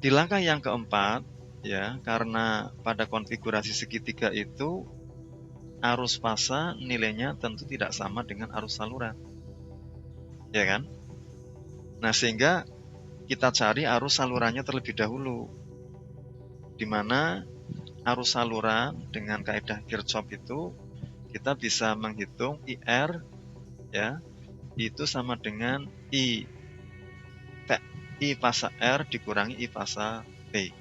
Di langkah yang keempat, ya, karena pada konfigurasi segitiga itu arus fasa nilainya tentu tidak sama dengan arus saluran, ya kan? Nah, sehingga kita cari arus salurannya terlebih dahulu, di mana arus saluran dengan kaidah Kirchhoff itu kita bisa menghitung IR, ya, itu sama dengan I pasa R dikurangi I pasa P.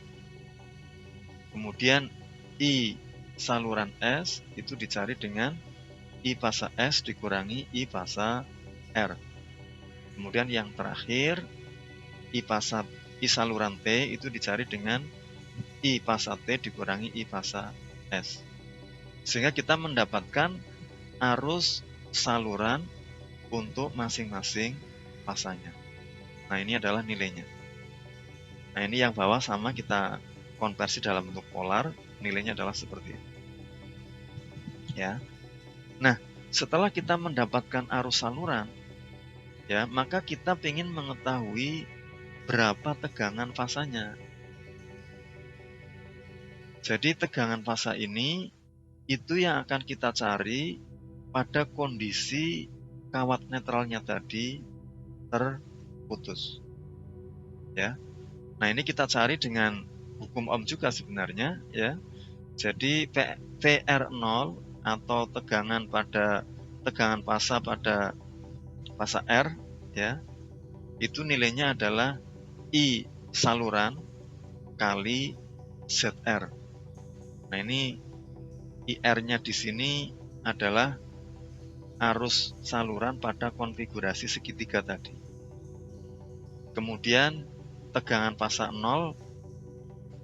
Kemudian I saluran S itu dicari dengan I pasa S dikurangi I pasa R. Kemudian yang terakhir I saluran T itu dicari dengan I pasa T dikurangi I pasa S. Sehingga kita mendapatkan arus saluran untuk masing-masing pasanya. Nah, ini adalah nilainya. Nah, ini yang bawah sama kita konversi dalam bentuk polar, nilainya adalah seperti ini. Ya. Nah, setelah kita mendapatkan arus saluran, ya, maka kita ingin mengetahui berapa tegangan fasanya. Jadi tegangan fasa ini itu yang akan kita cari pada kondisi kawat netralnya tadi terputus. Ya. Nah, ini kita cari dengan hukum Ohm juga sebenarnya, ya. Jadi VR0 atau tegangan fasa pada fasa R, ya, itu nilainya adalah I saluran kali ZR. Nah, ini IR-nya di sini adalah arus saluran pada konfigurasi segitiga tadi. Kemudian tegangan fasa 0,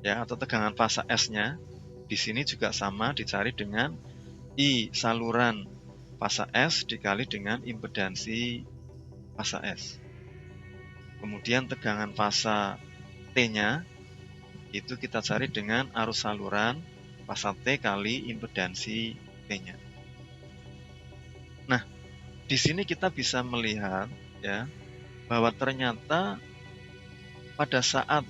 ya, atau tegangan fasa S-nya di sini juga sama, dicari dengan I saluran fasa S dikali dengan impedansi fasa S. Kemudian tegangan fasa T-nya itu kita cari dengan arus saluran fasa T kali impedansi T-nya. Nah, di sini kita bisa melihat, ya, bahwa ternyata pada saat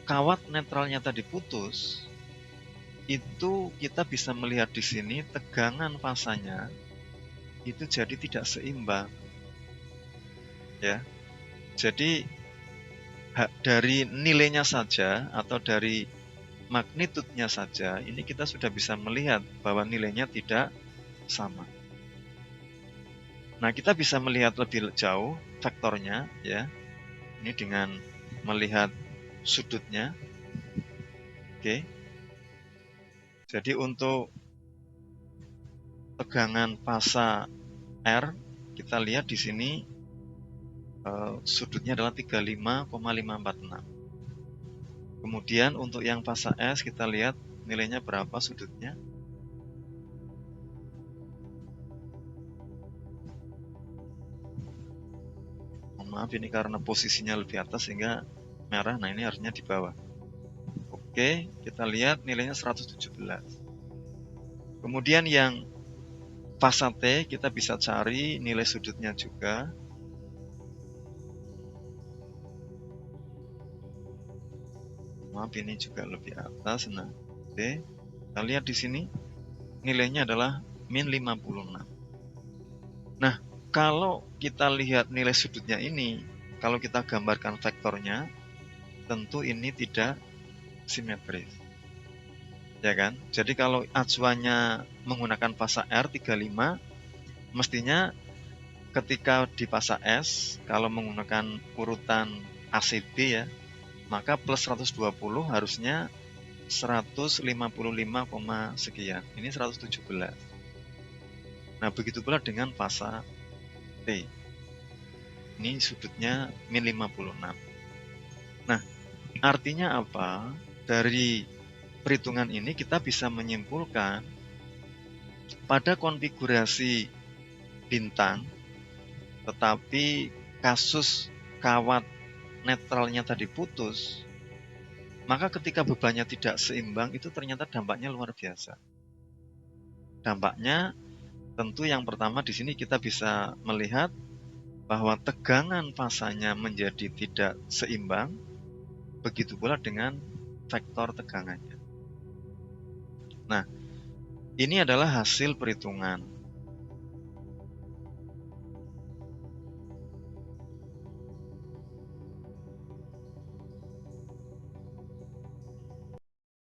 kawat netralnya tadi putus, itu kita bisa melihat di sini tegangan fasanya itu jadi tidak seimbang, ya. Jadi dari nilainya saja atau dari magnitudenya saja ini kita sudah bisa melihat bahwa nilainya tidak sama. Nah, kita bisa melihat lebih jauh faktornya, ya. Ini dengan melihat sudutnya. Oke. Jadi untuk tegangan fasa R, kita lihat di sini sudutnya adalah 35,546. Kemudian untuk yang fasa S kita lihat nilainya berapa sudutnya. Maaf, ini karena posisinya lebih atas sehingga merah. Nah, ini harusnya di bawah. Oke, kita lihat nilainya 117. Kemudian yang fasa T kita bisa cari nilai sudutnya juga. Maaf, ini juga lebih atas. Nah, oke. Kita lihat di sini nilainya adalah min 56. Nah, kalau kita lihat nilai sudutnya ini, kalau kita gambarkan vektornya, tentu ini tidak simetris, ya kan? Jadi kalau acuannya menggunakan fasa R 35, mestinya ketika di fasa S, kalau menggunakan urutan ACB, ya, maka plus 120 harusnya 155, sekian. Ini 117. Nah, begitu pula dengan fasa T. Ini sudutnya min 56. Nah, artinya apa? Dari perhitungan ini kita bisa menyimpulkan pada konfigurasi bintang, tetapi kasus kawat netralnya tadi putus, maka ketika bebannya tidak seimbang itu ternyata dampaknya luar biasa. Dampaknya tentu yang pertama di sini kita bisa melihat bahwa tegangan fasanya menjadi tidak seimbang, Begitu pula dengan vektor tegangannya. Nah, ini adalah hasil perhitungan